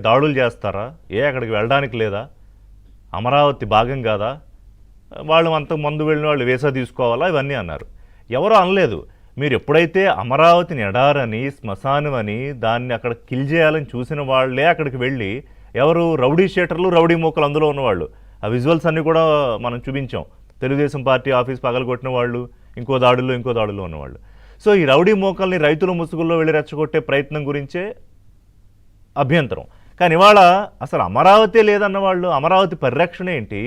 దాడులు చేస్తారా? అక్కడికి వెళ్ళడానికి లేదా? అమరావతి భాగం కాదా? వాళ్ళు అంతకు ముందు వెళ్ళిన వాళ్ళు వీసా తీసుకోవాలా? ఇవన్నీ అన్నారు. ఎవరో అనలేదు. మీరు ఎప్పుడైతే అమరావతిని ఎడారని, శ్మశానం అని, దాన్ని అక్కడ కిల్ చేయాలని చూసిన వాళ్ళే అక్కడికి వెళ్ళి, ఎవరు రౌడీ షీటర్లు, రౌడీ మూకలు అందులో ఉన్నవాళ్ళు. ఆ విజువల్స్ అన్నీ కూడా మనం చూపించాం. తెలుగుదేశం పార్టీ ఆఫీస్ పగలగొట్టిన వాళ్ళు, ఇంకో దాడుల్లో ఉన్నవాళ్ళు. సో ఈ రౌడీ మూకల్ని రైతుల ముసుగుల్లో వెళ్ళి రెచ్చగొట్టే ప్రయత్నం గురించే అభ్యంతరం. కానీ ఇవాళ అసలు అమరావతి లేదన్న వాళ్ళు, అమరావతి పరిరక్షణ ఏంటి,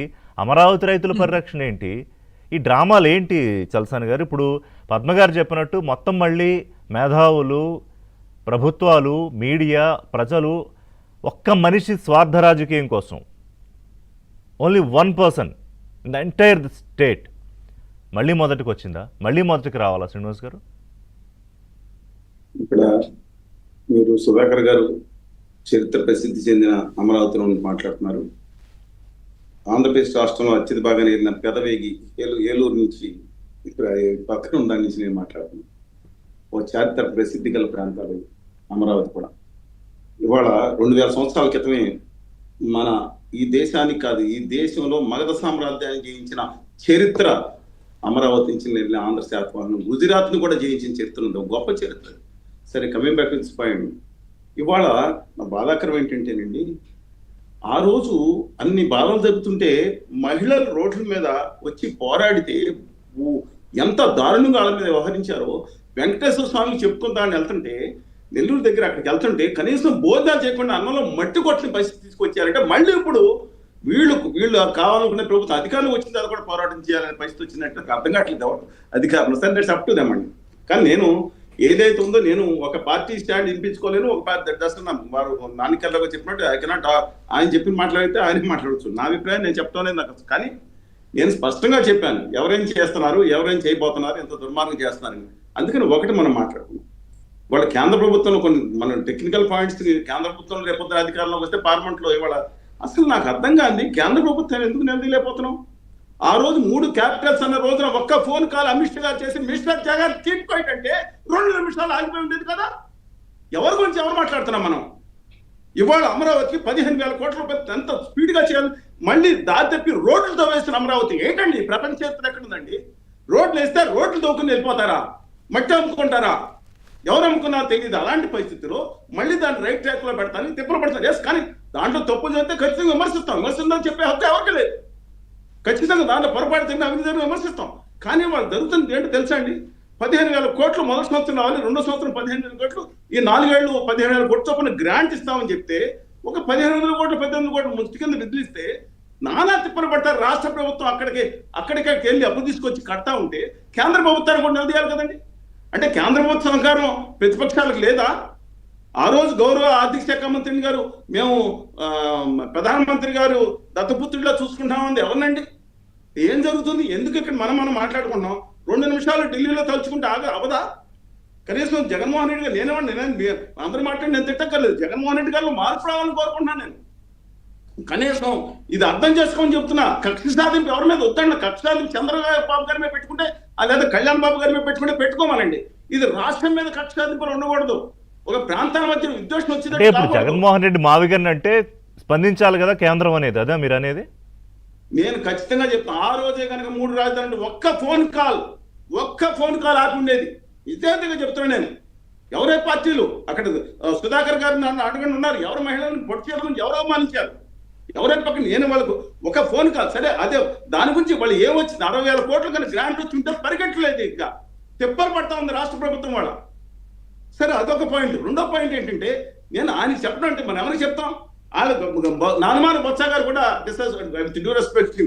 అమరావతి రైతుల పరిరక్షణ ఏంటి, ఈ డ్రామాలు ఏంటి చలసాని గారు? ఇప్పుడు పద్మగారు చెప్పినట్టు మొత్తం మళ్ళీ మేధావులు, ప్రభుత్వాలు, మీడియా, ప్రజలు ఒక్క మనిషి స్వార్థ రాజకీయం కోసం, only one person in the entire state మళ్ళీ మొదటికి వచ్చిందా? మళ్ళీ మొదటికి రావాలా శ్రీనివాస్ గారు? ఇక్కడ మీరు సుధాకర్ గారు చరిత్ర ప్రసిద్ధి చెందిన అమరావతి నుండి మాట్లాడుతున్నారు. ఆంధ్రప్రదేశ్ రాష్ట్రంలో అత్యధిక బాగా నేరిన పెదవేగి ఏలూరు నుంచి ఇక్కడ పక్కన ఉన్న దాని నుంచి నేను మాట్లాడుతున్నాను. ఓ చారిత్ర ప్రసిద్ధి గల ప్రాంతాలు అమరావతి కూడా. ఇవాళ 2000 సంవత్సరాల క్రితమే మన ఈ దేశానికి కాదు, ఈ దేశంలో మగధ సామ్రాజ్యాన్ని జయించిన చరిత్ర అమరావతి నుంచి వెళ్ళిన ఆంధ్ర శాతవాహనం, గుజరాత్ను కూడా జయించిన చరిత్ర ఉంది. గొప్ప చరిత్ర. సరే, coming back to this point. ఇవాళ నా బాధాకరం ఏంటంటేనండి, ఆ రోజు అన్ని బాధలు జరుగుతుంటే మహిళలు రోడ్ల మీద వచ్చి పోరాడితే ఎంత దారుణంగా వాళ్ళ మీద వ్యవహరించారో వెంకటేశ్వర స్వామికి చెప్పుకుందామని వెళ్తుంటే, నెల్లూరు దగ్గర అక్కడికి వెళ్తుంటే కనీసం భోజనాలు చేయకుండా అన్నంలో మట్టి కొట్టిన పరిస్థితి తీసుకొచ్చారంటే, మళ్ళీ ఇప్పుడు వీళ్ళు కావాలనుకునే ప్రభుత్వ అధికారులు వచ్చిన తర్వాత కూడా పోరాటం చేయాలనే పరిస్థితి వచ్చినట్టు నాకు అర్థం కావట్లేదు అధికారులు. సరే, దట్స్ అప్ టు దెమ్ అండి. కానీ నేను ఏదైతే ఉందో, నేను ఒక పార్టీ స్టాండ్ వినిపించుకోలేను. ఒక పార్టీ వారు నాన్నకల్లాగా చెప్పినట్టు ఐ కెనాట్, ఆయన చెప్పిన మాట్లాడితే ఆయన మాట్లాడచ్చు. నా అభిప్రాయం నేను చెప్తానే నాకు. కానీ నేను స్పష్టంగా చెప్పాను ఎవరేం చేస్తున్నారు, ఎవరేం చేయబోతున్నారు, ఎంత దుర్మార్గం చేస్తున్నారని. అందుకని ఒకటి మనం మాట్లాడుకున్నాం. వాళ్ళ కేంద్ర ప్రభుత్వంలో కొన్ని మన టెక్నికల్ పాయింట్స్, కేంద్ర ప్రభుత్వంలో రేపొద్దున అధికారంలోకి వస్తే పార్లమెంట్లో ఇవాళ అసలు నాకు అర్థం కాదు కేంద్ర ప్రభుత్వం ఎందుకు నిలదీయలేకపోతున్నాం. ఆ రోజు 3 క్యాపిటల్స్ అన్న రోజున ఒక్క ఫోన్ కాల్ అమిత్ షా గారు చేసి మిస్టర్ జగన్ కీప్ క్వైట్ అంటే 2 నిమిషాలు ఆగిపోయి ఉండేది కదా. ఎవరి గురించి ఎవరు మాట్లాడుతున్నాం మనం? ఇవాళ అమరావతికి 15,000 కోట్ల రూపాయలు ఎంత స్పీడ్గా చేయాలి, మళ్ళీ దారి తప్పి రోడ్లతో వేస్తున్న అమరావతి ఏంటండి? ప్రపంచ చరిత్ర ఎక్కడుందండి? రోడ్లు వేస్తే రోడ్లు తోకుని వెళ్ళిపోతారా? మట్టి అమ్ముకుంటారా? ఎవరు అమ్ముకున్నారో తెలియదు. అలాంటి పరిస్థితిలో మళ్ళీ దాన్ని రైట్ ట్రాక్ లో పెడతాను, తిప్పలు పడతాను. ఎస్, కానీ దాంట్లో తప్పులు చేస్తే ఖచ్చితంగా విమర్శిస్తుందని చెప్పే హక్కు ఎవరికి లేదు. ఖచ్చితంగా దాంట్లో పొరపాటు తిన్న అవినీతిని విమర్శిస్తాం. కానీ వాళ్ళు జరుగుతుంది ఏంటో తెలుసా అండి? 15,000 కోట్లు మొదటి సంవత్సరం రావాలి, 2వ సంవత్సరం 15,000 కోట్లు, ఈ 4 ఏళ్ళు 15,000 కోట్ల చొప్పున గ్రాంట్ ఇస్తామని చెప్తే ఒక 1,500 కోట్లు 18,000 కోట్లు ముష్టి కింద నిధులిస్తే నానా తిప్పలు పడతారు. రాష్ట్ర ప్రభుత్వం అక్కడికి వెళ్ళి అప్పు తీసుకొచ్చి కడతా ఉంటే కేంద్ర ప్రభుత్వాన్ని కూడా నిలదీయాలి కదండి. అంటే కేంద్ర ప్రభుత్వ సహకారం ప్రతిపక్షాలకు లేదా? ఆ రోజు గౌరవ ఆర్థిక శాఖ మంత్రి గారు మేము ప్రధానమంత్రి గారు దత్తపుత్రుడిలా చూసుకుంటామంది ఎవరినండి? ఏం జరుగుతుంది? ఎందుకు ఇక్కడ మనం మాట్లాడుకున్నాం? 2 నిమిషాలు ఢిల్లీలో తలుచుకుంటే అవదా? కనీసం జగన్మోహన్ రెడ్డి గారు నేను అందరూ మాట్లాడి నేను తిట్టక్కర్లేదు. జగన్మోహన్ రెడ్డి గారు మార్పు రావాలని కోరుకుంటున్నాను నేను. కనీసం ఇది అర్థం చేసుకోమని చెప్తున్నా. కక్ష సాధింపు ఎవరి మీద వద్దండి. కక్ష సాధింపు చంద్రబాబు గారి మీద పెట్టుకుంటే, లేదా కళ్యాణ్ బాబు గారి మీద పెట్టుకుంటే పెట్టుకోమనండి. ఇది రాష్ట్రం మీద కక్ష సాధింపులు ఉండకూడదు. ఒక ప్రాంతాల మధ్య విద్వేషం వచ్చింది. జగన్మోహన్ రెడ్డి మావిగన్ అంటే స్పందించాలి కదా కేంద్రం అనేది, అదే మీరు అనేది? నేను ఖచ్చితంగా చెప్తాను. ఆ రోజే కనుక 3 రాజధానులు ఒక్క ఫోన్ కాల్ ఆపి ఉండేది. విద్యార్థిగా చెప్తున్నాను నేను. ఎవరే పార్టీలు అక్కడ సుధాకర్ గారు నన్ను అడగండి ఉన్నారు. ఎవరు మహిళలను పొట్టు చేయడం, ఎవరు అవమానించారు, ఎవరైనా పక్కన నేను వాళ్ళకు ఒక ఫోన్ కాల్. సరే, అదే దాని గురించి వాళ్ళు ఏమొచ్చింది 60,000 కోట్లు కానీ గ్రాంట్ వచ్చి ఉంటే పరిగెట్టలేదు. ఇంకా తిప్పలు పడతా ఉంది రాష్ట్ర ప్రభుత్వం వాళ్ళ. సరే, అదొక పాయింట్. 2వ పాయింట్ ఏంటంటే, నేను ఆయనకి చెప్పడం అంటే మనం ఎవరికి చెప్తాం? నానమాన బొత్స గారు కూడా డ్యూ రెస్పెక్ట్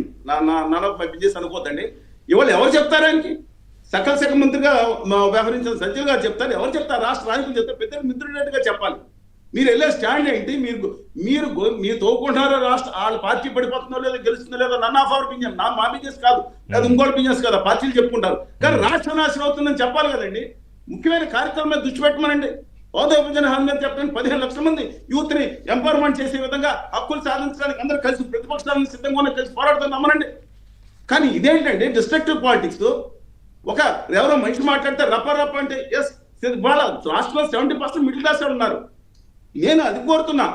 బిజినెస్ అనుకోద్దండి. ఇవాళ ఎవరు చెప్తారు ఆయనకి? సకల శాఖ మంత్రిగా వ్యవహరించిన సజ్జల్ గారు చెప్తారు. ఎవరు చెప్తారు? రాష్ట్ర నాయకులు చెప్తారు. పెద్ద మిత్రుడేట్టుగా చెప్పాలి. మీరు వెళ్ళే స్టాండ్ ఏంటి? మీరు తోకుంటారో రాష్ట్ర వాళ్ళ పార్టీ పడిపోతుందో లేదో, గెలుస్తుందో లేదో, నన్ ఆఫ్ అవర్ బిజినెస్, మా బిజినెస్ కాదు, లేదా ఇంకోటి బిజినెస్ కాదు, పార్టీలు చెప్పుకుంటారు. కానీ రాష్ట్ర నాశనం అవుతుందని చెప్పాలి కదండి. ముఖ్యమైన కార్యక్రమం మీద దృష్టి పెట్టమనండి. హోదా విభజన హామీ మీద చెప్పడానికి 15 లక్షల మంది యూత్ ని ఎంపవర్మెంట్ చేసే విధంగా హక్కులు సాధించడానికి అందరూ కలిసి ప్రతిపక్షాలను సిద్ధంగా కలిసి పోరాడుతుంది అమ్మనండి. కానీ ఇదేంటండి డిస్ట్రక్టివ్ పాలిటిక్స్? ఒక ఎవరో మనిషి మాట్లాడితే రప్ప అంటే ఎస్, వాళ్ళ రాష్ట్రంలో 70% మిడిల్ క్లాస్ ఉన్నారు. నేను అది కోరుతున్నా.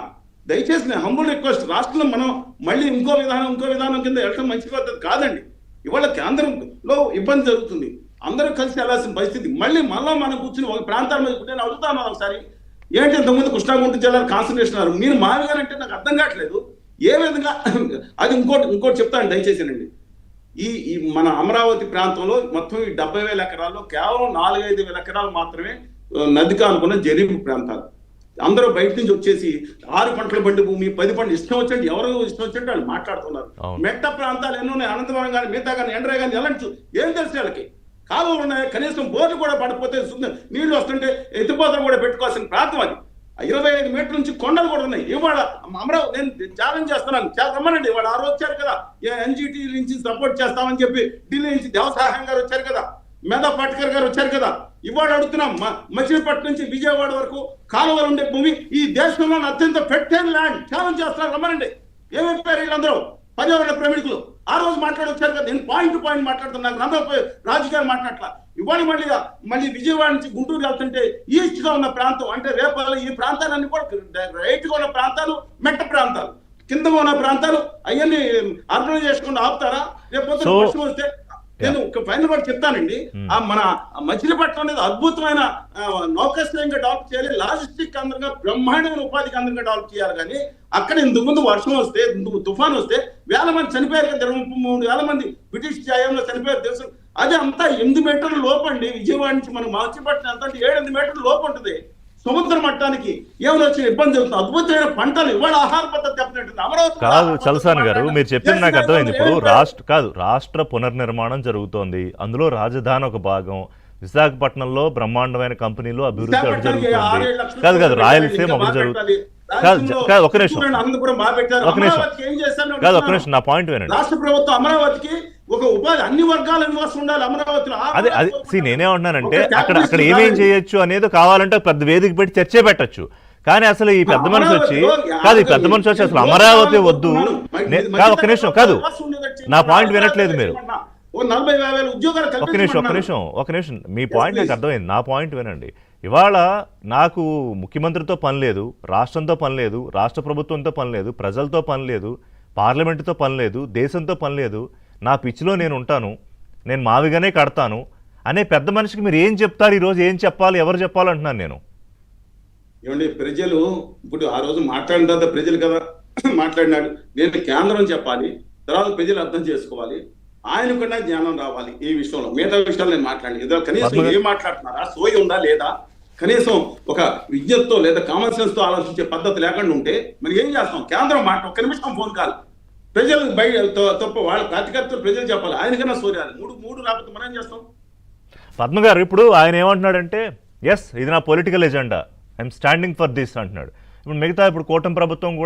దయచేసి నేను హంబుల్ రిక్వెస్ట్, రాష్ట్రంలో మనం మళ్ళీ ఇంకో విధానం కింద వెళ్ళడం మంచి పద్ధతి కాదండి. ఇవాళ కేంద్రంలో ఇబ్బంది జరుగుతుంది, అందరూ కలిసి వెళ్ళాల్సిన పరిస్థితి. మళ్ళీ మనం కూర్చుని ఒక ప్రాంతాల మీద నేను అడుగుతాను ఒకసారి, ఏంటి ఇంతకుముందు కృష్ణా గుంటూరు జిల్లాలో కాన్సన్ట్రేషన్ అన్నారు, మీరు మావిగారంటే నాకు అర్థం కావట్లేదు ఏ విధంగా. అది ఇంకోటి చెప్తాను దయచేసినండి. ఈ మన అమరావతి ప్రాంతంలో మొత్తం ఈ 70,000 ఎకరాల్లో కేవలం 4-5 ఎకరాలు మాత్రమే నదికి అనుకున్న జరీబు ప్రాంతాలు. అందరూ బయట నుంచి వచ్చేసి 6 పంటల బండి భూమి, 10 పంటలు ఇష్టం వచ్చినట్టు ఎవరు ఇష్టం వచ్చినట్టు వాళ్ళు మాట్లాడుతున్నారు. మెట్ట ప్రాంతాలు ఎన్నో ఉన్నాయి, అనంతపురం కానీ మిగతా కానీ ఎండ్రా కానీ ఎలాంటి ఏం తెలుసు వాళ్ళకి. కాలువలు ఉన్నాయి, కనీసం బోర్డు కూడా పడిపోతే నీళ్లు వస్తుంటే ఎత్తిపోతలు కూడా పెట్టుకోవాల్సిన ప్రాంతం అది. 25 మీటర్ల నుంచి కొండలు కూడా ఉన్నాయి. ఇవాళ అమరావతి నేను ఛాలెంజ్ చేస్తున్నాను, రమ్మనండి. ఇవాళ ఆ రోజు వచ్చారు కదా, ఎన్జిటి నుంచి సపోర్ట్ చేస్తామని చెప్పి ఢిల్లీ నుంచి దేవసాయం గారు వచ్చారు కదా, మేధా పాటకర్ గారు వచ్చారు కదా. ఇవాళ అడుగుతున్నాం, మచిలీపట్నం నుంచి విజయవాడ వరకు కాలువలు ఉండే భూమి ఈ దేశంలో అత్యంత ఫెర్టైల్ ల్యాండ్. ఛాలెంజ్ చేస్తున్నారు, రమ్మనండి. ఏమైపోయారు వీళ్ళందరూ పర్యావరణ ప్రేమికులు? ఆ రోజు మాట్లాడొచ్చారు కదా. నేను పాయింట్ పాయింట్ మాట్లాడుతున్నాను, రాజకీయాలు మాట్లాడట్లా. ఇవాళ మళ్ళీ విజయవాడ నుంచి గుంటూరు వెళ్తుంటే ఈస్ట్ గా ఉన్న ప్రాంతం అంటే రేపు ఈ ప్రాంతాలన్నీ కూడా రైట్ గా ఉన్న ప్రాంతాలు, మెట్ట ప్రాంతాలు, కిందగా ఉన్న ప్రాంతాలు అవన్నీ అర్బనైజ్ చేసుకుని ఆపుతారా? రేపు వర్షం వస్తే నేను ఒక ఫైనల్ కూడా చెప్తానండి. మన మచిలీపట్నం అనేది అద్భుతమైన నౌకాశ్రయంగా డెవలప్ చేయాలి, లాజిస్టిక్ కేంద్రంగా బ్రహ్మాండమైన ఉపాధి కేంద్రంగా డెవలప్ చేయాలి. కానీ అక్కడ ఇంతకు ముందు వర్షం వస్తే, తుఫాన్ వస్తే 1,000 మంది చనిపోయారు కదా, 23,000 మంది బ్రిటిష్ న్యాయంలో చనిపోయారు తెలుసు. అది అంతా 8 మీటర్ల లోపు అండి. విజయవాడ నుంచి మనం మచిలీపట్నం ఎంత అంటే 7-8 మీటర్ల లోపు ఉంటుంది. సముద్ర మట్టానికి ఏమైనా వచ్చిన ఇబ్బంది జరుగుతుంది. అద్భుతమైన పంటలు ఇవాళ ఆహార పద్ధతి దెబ్బతింటుంది. అమరావతి కాదు చలసాని గారు, మీరు చెప్పింది నాకు అర్థమైంది. ఇప్పుడు రాష్ట్ర పునర్నిర్మాణం జరుగుతోంది, అందులో రాజధాని ఒక భాగం. విశాఖపట్నంలో బ్రహ్మాండమైన కంపెనీలు అభివృద్ధి జరుగుతుంది. కాదు రాయలసీమ ఒకటి జరుగుతుంది. ఒక నిమిషం, నా పాయింట్ వినండి. రాష్ట్ర ప్రభుత్వం అమరావతికి ఒక ఉపాధి, అన్ని వర్గాల నివాసం ఉండాలి అమరావతిలో. అది నేనేమంటున్నానంటే అక్కడ ఏమేం చేయొచ్చు అనేది కావాలంటే పెద్ద వేదిక పెట్టి చర్చే పెట్టచ్చు. కానీ అసలు ఈ పెద్ద మనిషి వచ్చి అసలు అమరావతి వద్దు కాదు, ఒక నిమిషం, కాదు నా పాయింట్ వినట్లేదు మీరు. ఒక నిమిషం, మీ పాయింట్ నాకు అర్థమైంది, నా పాయింట్ వినండి. ఇవాళ నాకు ముఖ్యమంత్రితో పని లేదు, రాష్ట్రంతో పని లేదు, రాష్ట్ర ప్రభుత్వంతో పని లేదు, ప్రజలతో పని లేదు, పార్లమెంటుతో పని లేదు, దేశంతో పని లేదు, నా పిచ్చిలో నేను ఉంటాను, నేను మావిగానే కడతాను అనే పెద్ద మనిషికి మీరు ఏం చెప్తారు? ఈరోజు ఏం చెప్పాలి, ఎవరు చెప్పాలంటున్నాను నేను. ఏమండి, ప్రజలు ఇప్పుడు ఆ రోజు మాట్లాడిన తర్వాత ప్రజలు కదా మాట్లాడినాడు. నేను కేంద్రం చెప్పాలి, తర్వాత ప్రజలు అర్థం చేసుకోవాలి, ఆయన కూడా జ్ఞానం రావాలి ఈ విషయంలో. మిగతా విషయాలు నేను మాట్లాడి కనీసం ఏం మాట్లాడుతున్నారా, సోయి ఉందా లేదా, కనీసం ఒక విజ్ఞతతో లేదా కామన్ సెన్స్ తో ఆలోచించే పద్ధతి లేకుండా ఉంటే మరి ఏం చేస్తాం? కేంద్రం మాట ఒక్క నిమిషం ఫోన్ కాల్, ప్రజలు బయట తప్ప వాళ్ళ కార్యకర్తలు ప్రజలు చెప్పాలి, ఆయనకన్నా సోర్యాలి. మూడు రాకపోతే మనం ఏం చేస్తాం? పద్మ గారు, ఇప్పుడు ఆయన ఏమంటున్నాడంటే ఎస్ ఇది నా political agenda, I'm standing for this అంటున్నాడు. ఇప్పుడు మిగతా కూటమి ప్రభుత్వం కూడా